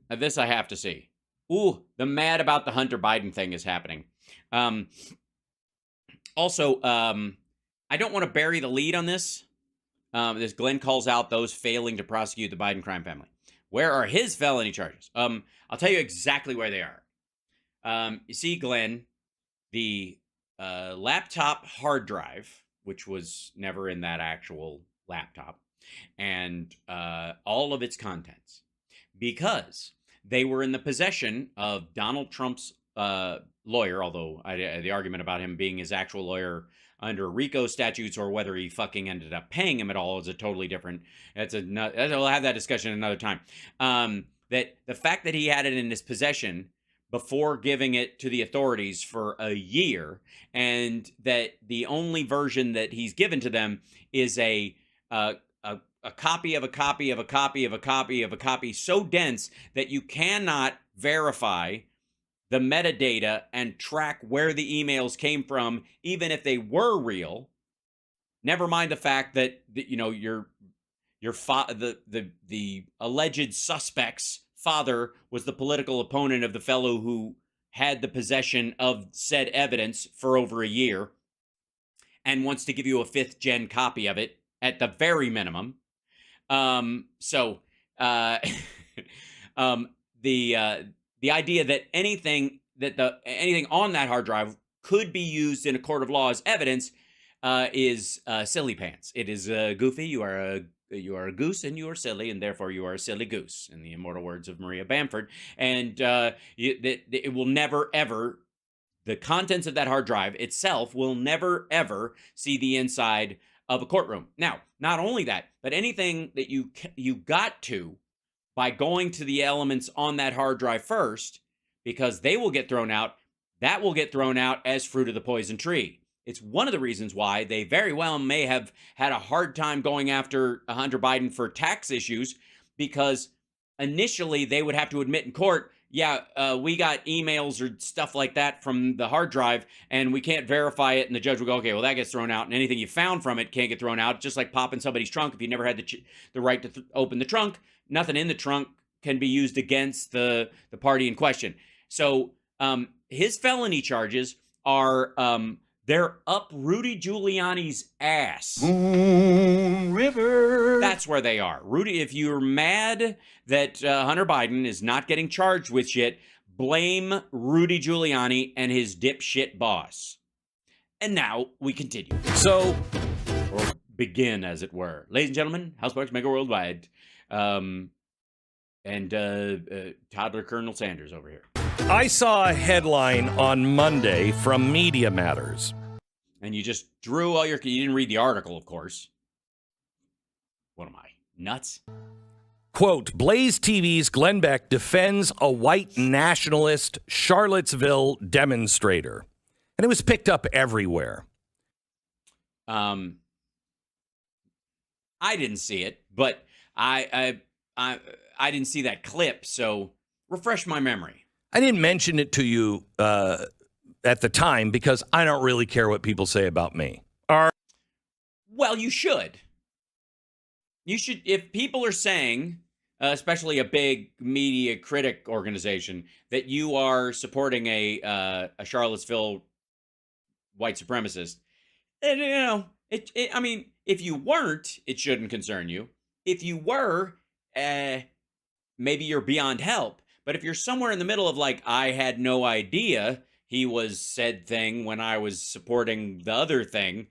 This I have to see. Ooh, the mad about the Hunter Biden thing is happening. Also, I don't want to bury the lead on this. This Glenn calls out those failing to prosecute the Biden crime family. Where are his felony charges? I'll tell you exactly where they are. You see, Glenn, the laptop hard drive, which was never in that actual laptop, and all of its contents, because they were in the possession of Donald Trump's lawyer, although the argument about him being his actual lawyer under RICO statutes or whether he fucking ended up paying him at all is a totally different. We'll have that discussion another time. That the fact that he had it in his possession before giving it to the authorities for a year, and that the only version that he's given to them is a copy of a copy of a copy of a copy of a copy so dense that you cannot verify the metadata and track where the emails came from, even if they were real. Never mind the fact that the alleged suspect's father was the political opponent of the fellow who had the possession of said evidence for over a year and wants to give you a 5th gen copy of it at the very minimum. The idea that anything on that hard drive could be used in a court of law as evidence is silly pants. It is goofy. You are a goose and you are silly, and therefore you are a silly goose, in the immortal words of Maria Bamford. And it will never ever. The contents of that hard drive itself will never ever see the inside of a courtroom. Now, not only that, but anything that you got to by going to the elements on that hard drive first, because they will get thrown out, that will get thrown out as fruit of the poison tree. It's one of the reasons why they very well may have had a hard time going after Hunter Biden for tax issues, because initially they would have to admit in court, we got emails or stuff like that from the hard drive, and we can't verify it. And the judge will go, okay, well, that gets thrown out, and anything you found from it can't get thrown out. Just like popping somebody's trunk. If you never had the right to open the trunk, nothing in the trunk can be used against the party in question. So his felony charges are they're up Rudy Giuliani's ass. Moon River. That's where they are. Rudy, if you're mad that Hunter Biden is not getting charged with shit, blame Rudy Giuliani and his dipshit boss. And now we continue. Or begin, as it were. Ladies and gentlemen, Houseparks Mega Worldwide. And Toddler Colonel Sanders over here. I saw a headline on Monday from Media Matters. And you just drew all you didn't read the article, of course. What am I, nuts? Quote, Blaze TV's Glenn Beck defends a white nationalist Charlottesville demonstrator. And it was picked up everywhere. I didn't see it, but I didn't see that clip, so refresh my memory. I didn't mention it to you at the time because I don't really care what people say about me. Well, you should. You should, if people are saying, especially a big media critic organization, that you are supporting a Charlottesville white supremacist, then, I mean, if you weren't, it shouldn't concern you. If you were, maybe you're beyond help. But if you're somewhere in the middle of like, I had no idea he was said thing when I was supporting the other thing,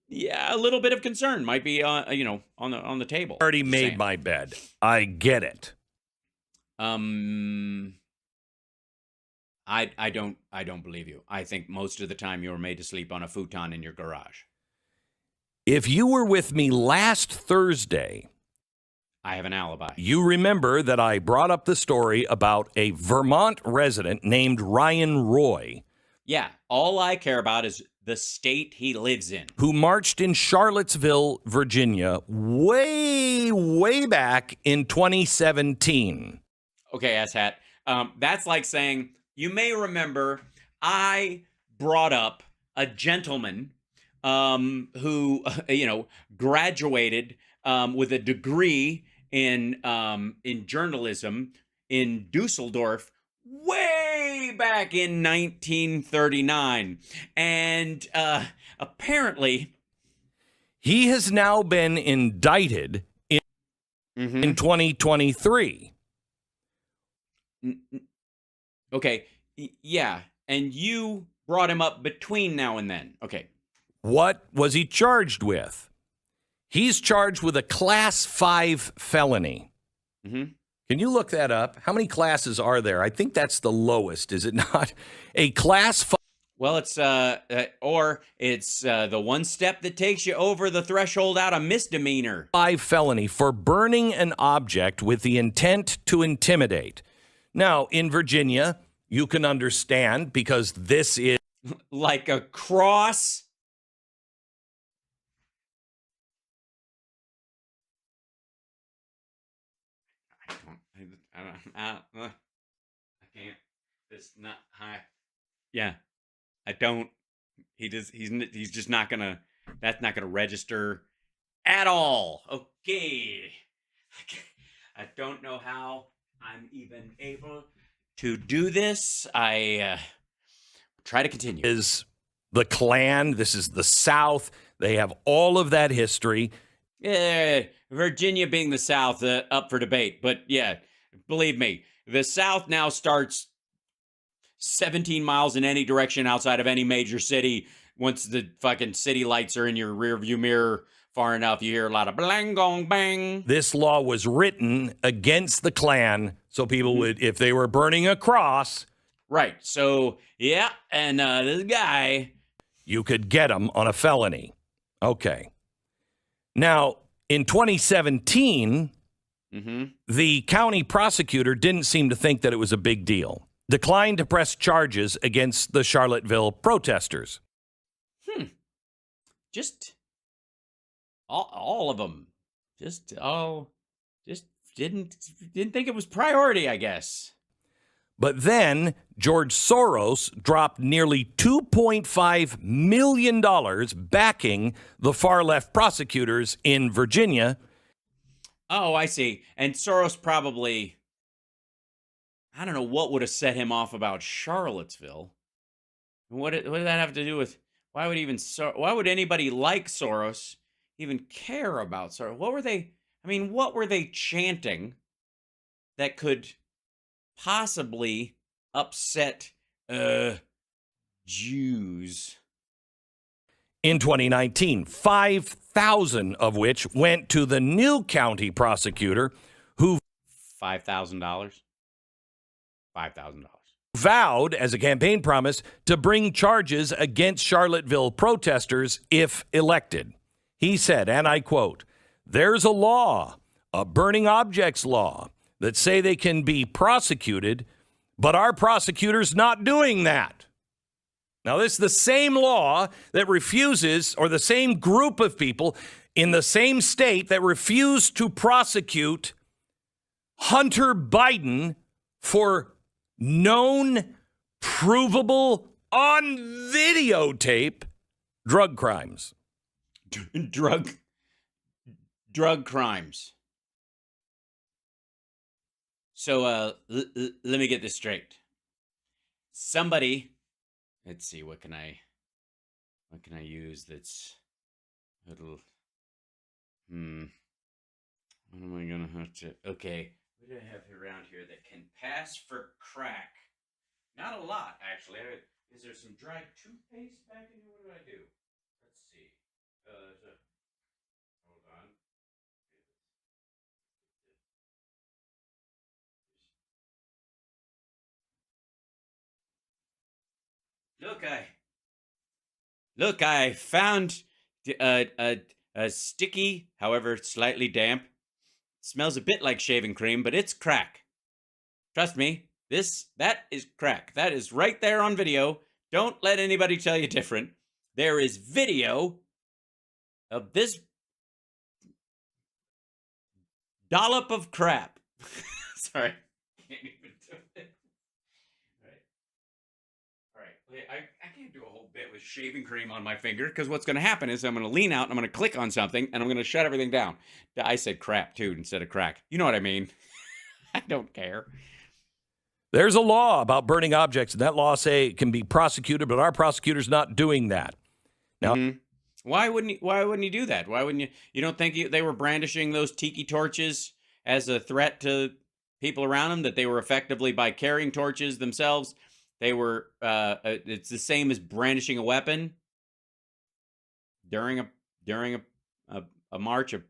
yeah, a little bit of concern might be, on the table. Already made my bed. I get it. I don't believe you. I think most of the time you were made to sleep on a futon in your garage. If you were with me last Thursday, I have an alibi. You remember that I brought up the story about a Vermont resident named Ryan Roy. Yeah, all I care about is the state he lives in. Who marched in Charlottesville, Virginia, way back in 2017. Okay, asshat. That's like saying, you may remember I brought up a gentleman who, graduated with a degree in journalism in Dusseldorf way back in 1939. And apparently, he has now been indicted in 2023. Okay, yeah, and you brought him up between now and then. Okay. What was he charged with? He's charged with a Class 5 felony. Mm-hmm. Can you look that up? How many classes are there? I think that's the lowest, is it not? A Class 5. Well, it's the one step that takes you over the threshold out of misdemeanor. 5 felony for burning an object with the intent to intimidate. Now, in Virginia, you can understand because this is like a cross. I can't. It's not high. Yeah, I don't. He's just not gonna. That's not gonna register at all. Okay. I don't know how I'm even able to do this. I try to continue. Is the Klan. This is the South. They have all of that history. Yeah, Virginia being the South, up for debate. But yeah, believe me, the South now starts 17 miles in any direction outside of any major city. Once the fucking city lights are in your rearview mirror far enough, you hear a lot of blang gong bang. This law was written against the Klan, so people would, if they were burning a cross. Right. So, yeah, and this guy. You could get him on a felony. Okay. Now, in 2017, the county prosecutor didn't seem to think that it was a big deal. Declined to press charges against the Charlottesville protesters. Just all of them. Just didn't think it was priority, I guess. But then George Soros dropped nearly $2.5 million backing the far-left prosecutors in Virginia. Oh, I see. And Soros probably, I don't know what would have set him off about Charlottesville. What did that have to do with, why would anybody like Soros even care about Soros? What were they chanting that could possibly upset Jews? In 2019, 5,000 of which went to the new county prosecutor who $5,000? $5,000. Vowed as a campaign promise to bring charges against Charlottesville protesters if elected. He said, and I quote, "There's a law, a burning objects law, that say they can be prosecuted, but our prosecutor's not doing that." Now, this is the same law that refuses, or the same group of people in the same state that refused to prosecute Hunter Biden for known, provable, on videotape drug crimes. Drug crimes. So let me get this straight. Somebody, let's see, what can I use that's a little, what am I gonna have to, okay, what do I have around here that can pass for crack? Not a lot, actually. Is there some dry toothpaste back in here? What do I do? Let's see. Hold on. Look, I found a sticky, however slightly damp. Smells a bit like shaving cream, but it's crack. Trust me, that is crack. That is right there on video. Don't let anybody tell you different. There is video of this dollop of crap. Sorry. Can't even do it. All right. I can't do a whole bit with shaving cream on my finger, because what's going to happen is I'm going to lean out and I'm going to click on something and I'm going to shut everything down. I said crap too instead of crack. You know what I mean? I don't care. There's a law about burning objects, and that law say it can be prosecuted, but our prosecutor's not doing that. Now, Why wouldn't he do that? Why wouldn't you? You don't think they were brandishing those tiki torches as a threat to people around them? That they were effectively, by carrying torches themselves, they were. It's the same as brandishing a weapon during a march, a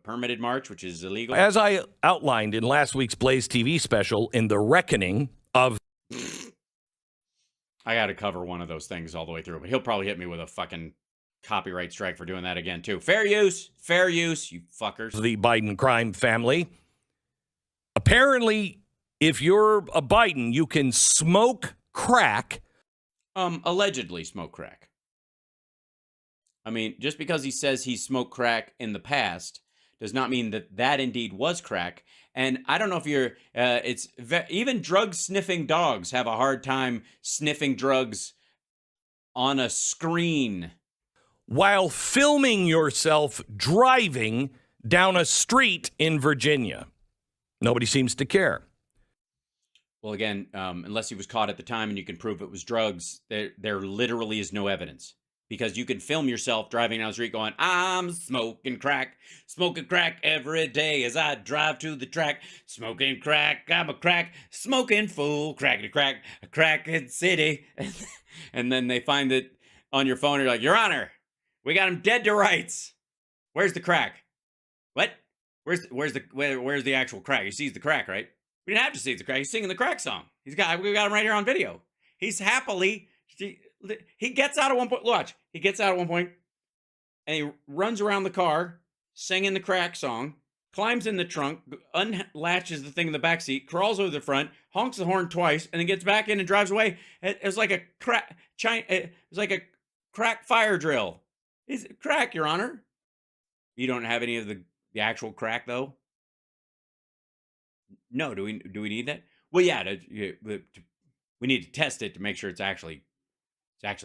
permitted march, which is illegal. as I outlined in last week's Blaze TV special, in the reckoning of I got to cover one of those things all the way through, but he'll probably hit me with a fucking copyright strike for doing that again too. Fair use, you fuckers. the Biden crime family, apparently, if you're a Biden, you can smoke crack. Allegedly smoke crack. I mean, just because he says he smoked crack in the past does not mean that that indeed was crack. And I don't know if you're, even drug sniffing dogs have a hard time sniffing drugs on a screen. While filming yourself driving down a street in Virginia. Nobody seems to care. Well, again, unless he was caught at the time and you can prove it was drugs, there literally is no evidence. Because you can film yourself driving down the street going, I'm smoking crack every day as I drive to the track. Smoking crack, I'm a crack, smoking fool, crackety crack, a crackhead city. And then they find it on your phone, and you're like, Your Honor, we got him dead to rights. Where's the crack? What? Where's the actual crack? He sees the crack, right? We didn't have to see the crack. He's singing the crack song. We got him right here on video. He's happily... He gets out at one point. Watch. He gets out at one point, and he runs around the car, singing the crack song, climbs in the trunk, unlatches the thing in the back seat, crawls over the front, honks the horn twice, and then gets back in and drives away. It's like a crack. It's like a crack fire drill. It's crack, Your Honor. You don't have any of the actual crack, though. No. Do we need that? Well, yeah. We need to test it to make sure it's actually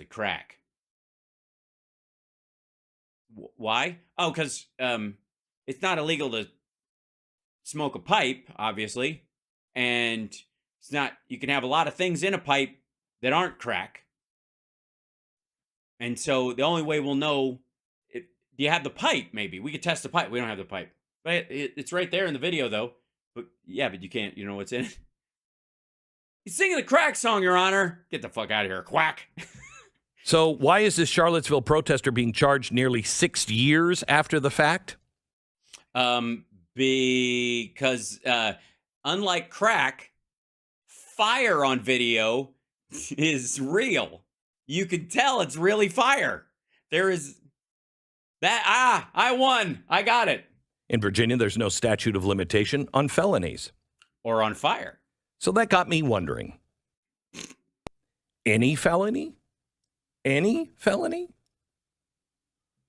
crack. Why? Oh, because it's not illegal to smoke a pipe, obviously, and it's not. You can have a lot of things in a pipe that aren't crack, and so the only way we'll know, do you have the pipe? Maybe we could test the pipe. We don't have the pipe, but it's right there in the video, though. But yeah, but you can't. You know what's in it? He's singing the crack song, Your Honor. Get the fuck out of here, quack. So why is this Charlottesville protester being charged nearly 6 years after the fact? Because unlike crack, fire on video is real. You can tell it's really fire. There is that. I won. I got it. In Virginia, there's no statute of limitation on felonies. Or on fire. So that got me wondering. Any felony? Any felony?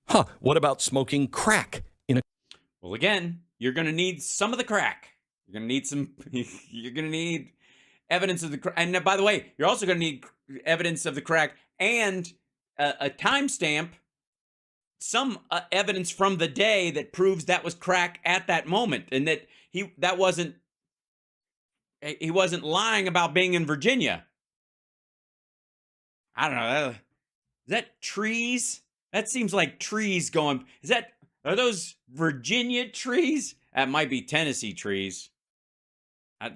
Huh, what about smoking crack in a... Well, again, you're going to need some of the crack. You're going to need evidence of the crack. And by the way, you're also going to need evidence of the crack and a timestamp, some evidence from the day that proves that was crack at that moment, and that he wasn't lying about being in Virginia. I don't know. Is that trees? That seems like trees going. Are those Virginia trees? That might be Tennessee trees.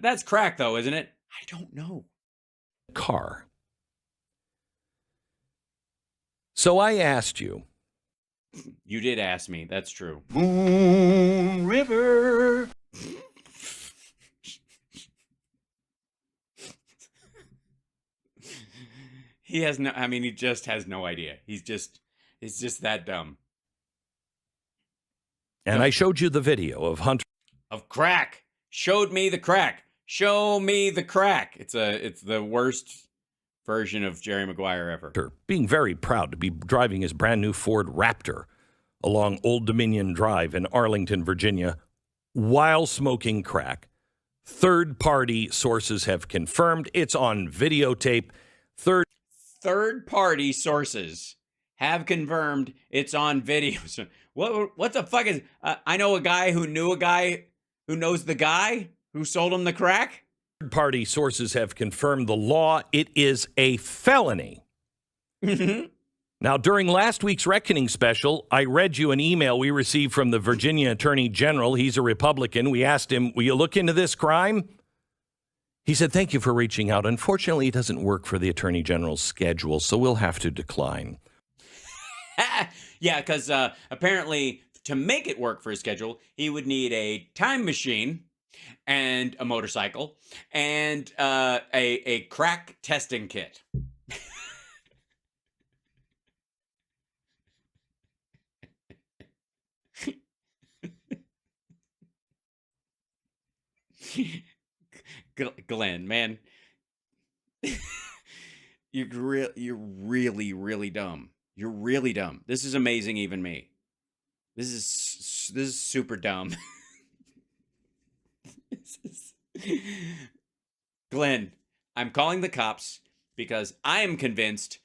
That's crack, though, isn't it? I don't know. Car. So I asked you. You did ask me. That's true. Moon River. He just has no idea. It's just that dumb. And I showed you the video of Hunter. Of crack. Showed me the crack. Show me the crack. It's the worst version of Jerry Maguire ever. Being very proud to be driving his brand new Ford Raptor along Old Dominion Drive in Arlington, Virginia, while smoking crack. Third-party sources have confirmed it's on videotape. Third-party sources have confirmed it's on video. So what the fuck is... I know a guy who knew a guy who knows the guy who sold him the crack. Third-party sources have confirmed the law. It is a felony. Now, during last week's Reckoning special, I read you an email we received from the Virginia Attorney General. He's a Republican. We asked him, will you look into this crime? He said, thank you for reaching out. Unfortunately, it doesn't work for the Attorney General's schedule, so we'll have to decline. Yeah, because apparently to make it work for his schedule, he would need a time machine and a motorcycle and a crack testing kit. Glenn, man, you're really, really dumb. You're really dumb. This is amazing, even me. This is super dumb. Glenn, I'm calling the cops because I am convinced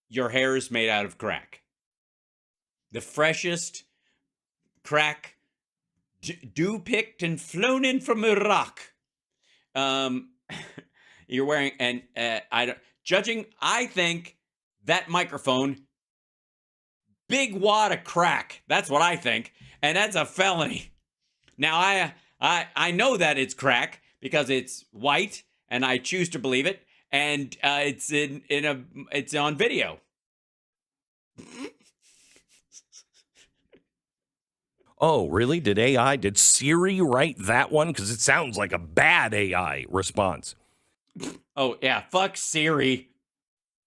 your hair is made out of crack. The freshest crack dew-picked and flown in from Iraq. You're wearing, and I think that microphone, big wad of crack. That's what I think, and that's a felony. Now I know that it's crack because it's white, and I choose to believe it, and it's on video. Oh, really? Did Siri write that one? Because it sounds like a bad AI response. Oh, yeah, fuck Siri.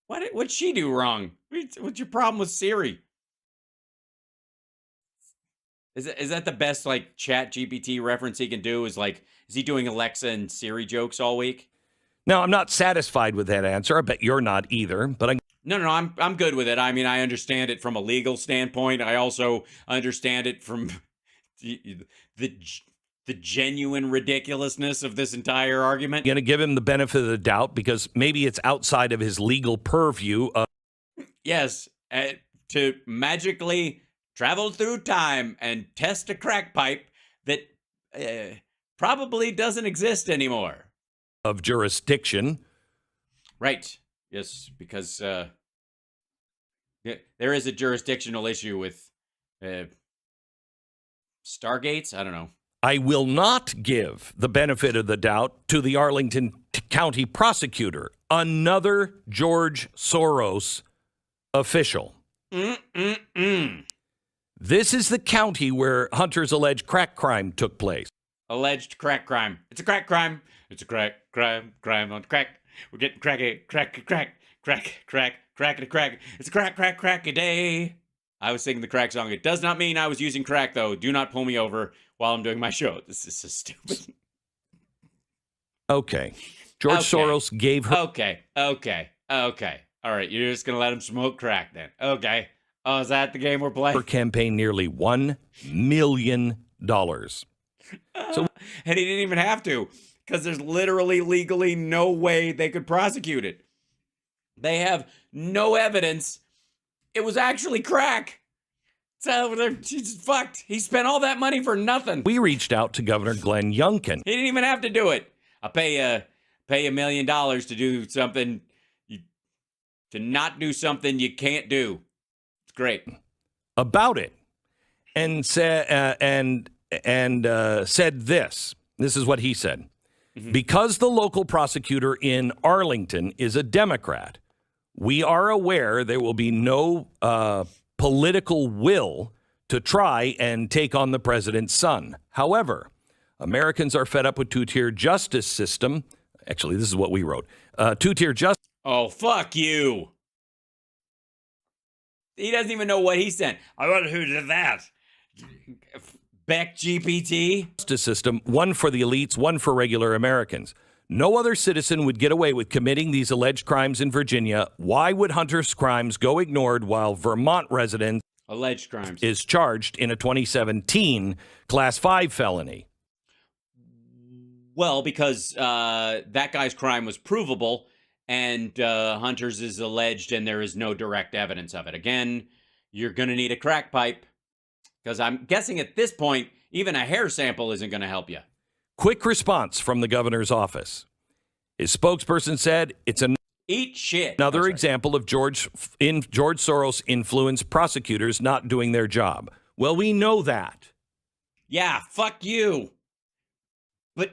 What'd she do wrong? What's your problem with Siri? Is that the best, like, Chat GPT reference he can do? Is he doing Alexa and Siri jokes all week? Now, I'm not satisfied with that answer. I bet you're not either, but No, I'm good with it. I mean, I understand it from a legal standpoint. I also understand it from the genuine ridiculousness of this entire argument. going to give him the benefit of the doubt because maybe it's outside of his legal purview. Yes, to magically travel through time and test a crack pipe that probably doesn't exist anymore. Of jurisdiction. Right. Yes, because there is a jurisdictional issue with Stargates. I don't know. I will not give the benefit of the doubt to the Arlington County prosecutor, another George Soros official. This is the county where Hunter's alleged crack crime took place. Alleged crack crime. It's a crack crime. It's a crack crime on crack. We're getting crack. It's a crack a day. I was singing the crack song. It does not mean I was using crack, though. Do not pull me over while I'm doing my show. This is so stupid. Okay. George Soros gave her... Okay. All right, you're just going to let him smoke crack then. Okay. Oh, is that the game we're playing? Her campaign nearly $1 million. And he didn't even have to, because there's literally legally no way they could prosecute it. They have no evidence it was actually crack. So they're just fucked. He spent all that money for nothing. We reached out to Governor Glenn Youngkin. He didn't even have to do it. I'll pay $1 million to do something, to not do something you can't do. It's great. About it, and said this. This is what he said. Mm-hmm. Because the local prosecutor in Arlington is a Democrat, we are aware there will be no political will to try and take on the president's son. However, Americans are fed up with two-tier justice system. Actually, this is what we wrote. Two-tier justice. Oh, fuck you. He doesn't even know what he said. I wonder who did that. Beck GPT. Justice system, one for the elites, one for regular Americans. No other citizen would get away with committing these alleged crimes in Virginia. Why would Hunter's crimes go ignored while Vermont resident alleged crimes is charged in a 2017 Class 5 felony? Well, because that guy's crime was provable, and Hunter's is alleged, and there is no direct evidence of it. Again, you're going to need a crack pipe, because I'm guessing at this point, even a hair sample isn't going to help you. Quick response from the governor's office. His spokesperson said it's Eat shit. another Oh, sorry. example of George Soros influenced prosecutors not doing their job. Well, we know that. Yeah, fuck you. But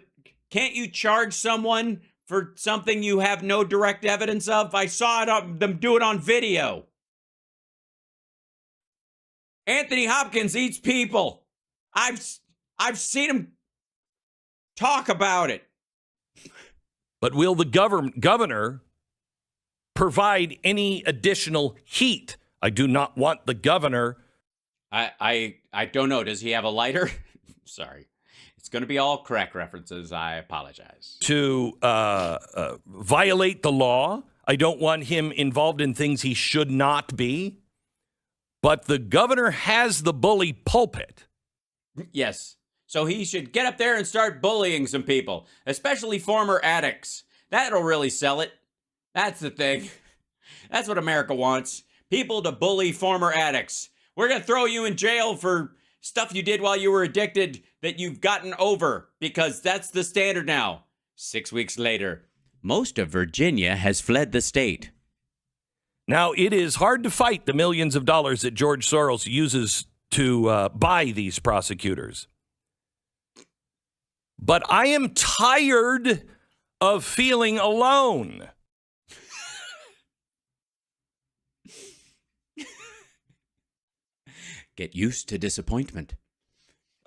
can't you charge someone for something you have no direct evidence of? I saw them do it on video. Anthony Hopkins eats people. I've seen him talk about it. But will the governor provide any additional heat? I do not want the governor. I don't know. Does he have a lighter? Sorry. It's going to be all crack references. I apologize. To violate the law. I don't want him involved in things he should not be. But the governor has the bully pulpit. Yes. So he should get up there and start bullying some people, especially former addicts. That'll really sell it. That's the thing. That's what America wants. People to bully former addicts. We're going to throw you in jail for stuff you did while you were addicted that you've gotten over, because that's the standard now. 6 weeks later, most of Virginia has fled the state. Now, it is hard to fight the millions of dollars that George Soros uses to buy these prosecutors. But I am tired of feeling alone. Get used to disappointment.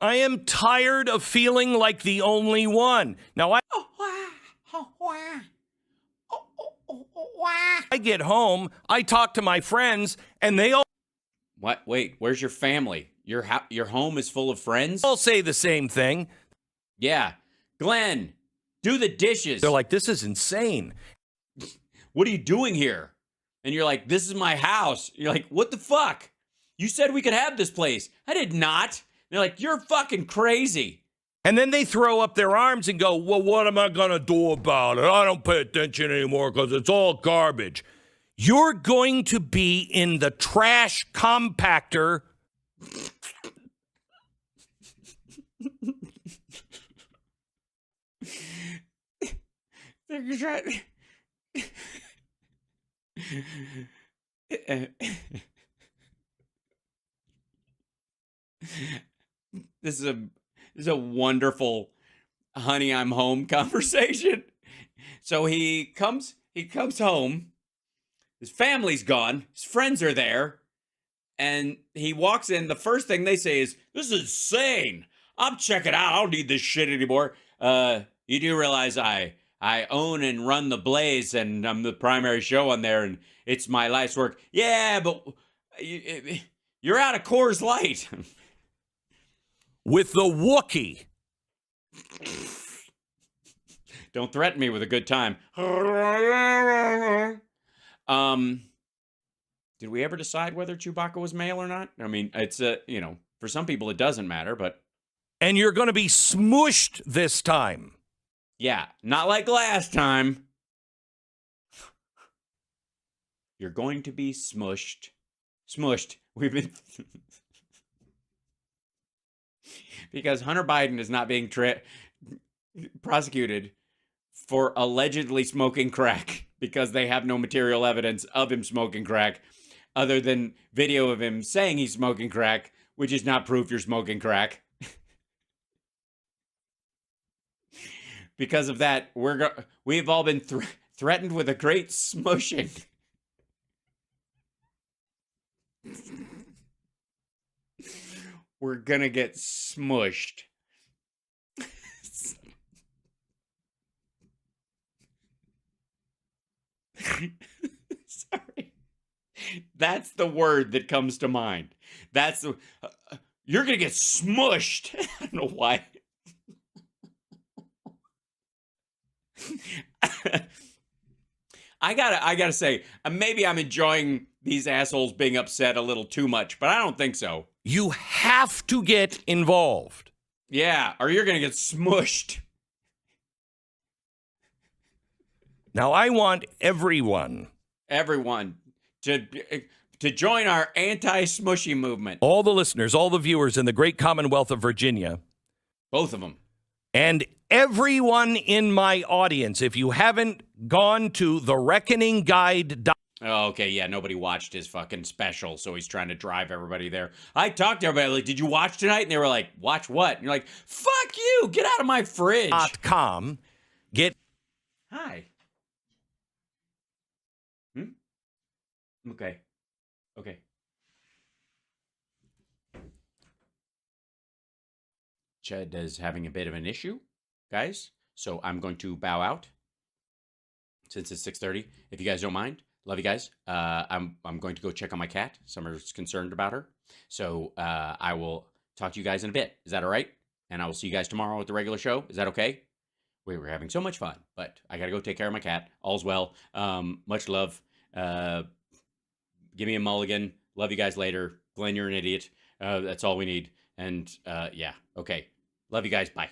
I am tired of feeling like the only one. Now, I get home, I talk to my friends, and they all What? Wait, where's your family? Your home is full of friends? say the same thing. Yeah. Glenn, do the dishes. They're like, this is insane. What are you doing here? And you're like, this is my house. You're like, what the fuck? You said we could have this place. I did not. They're like, you're fucking crazy. And then they throw up their arms and go, well, what am I going to do about it? I don't pay attention anymore because it's all garbage. You're going to be in the trash compactor. They're trying. This is a wonderful honey I'm home conversation. So he comes home, his family's gone, his friends are there, and he walks in. The first thing they say is, this is insane. I'm checking out. I don't need this shit anymore. You do realize I own and run the Blaze, and I'm the primary show on there, and it's my life's work. Yeah, but you're out of Coors Light. With the Wookiee. Don't threaten me with a good time. Did we ever decide whether Chewbacca was male or not? I mean, it's for some people it doesn't matter, but And you're going to be smooshed this time. yeah, not like last time. You're going to be smushed. Smushed. We've been because Hunter Biden is not being prosecuted for allegedly smoking crack because they have no material evidence of him smoking crack other than video of him saying he's smoking crack, which is not proof you're smoking crack. Because of that, we've all been threatened with a great smushing. We're gonna get smushed. Sorry. That's the word that comes to mind. That's the you're gonna get smushed. I don't know why. I gotta say, maybe I'm enjoying these assholes being upset a little too much, but I don't think so. You have to get involved. Yeah, or you're gonna get smushed. Now, I want everyone to join our anti-smushy movement. all the listeners, all the viewers in the great Commonwealth of Virginia, Both of them. and Everyone in my audience, if you haven't gone to thereckoningguide.com, Oh, okay, yeah, nobody watched his fucking special, so he's trying to drive everybody there. I talked to everybody, like, did you watch tonight? And they were like, watch what? And you're like, fuck you, get out of my fridge. get... Hi. Okay. Okay. Chad is having a bit of an issue, guys, so I'm going to bow out since it's 6:30. If you guys don't mind. Love you guys. I'm going to go check on my cat. Summer's concerned about her. So I will talk to you guys in a bit. Is that all right? And I will see you guys tomorrow at the regular show. Is that okay? We were having so much fun, but I got to go take care of my cat. All's well. Much love. Give me a mulligan. Love you guys later. Glenn, you're an idiot. That's all we need. And yeah, okay. Love you guys. Bye.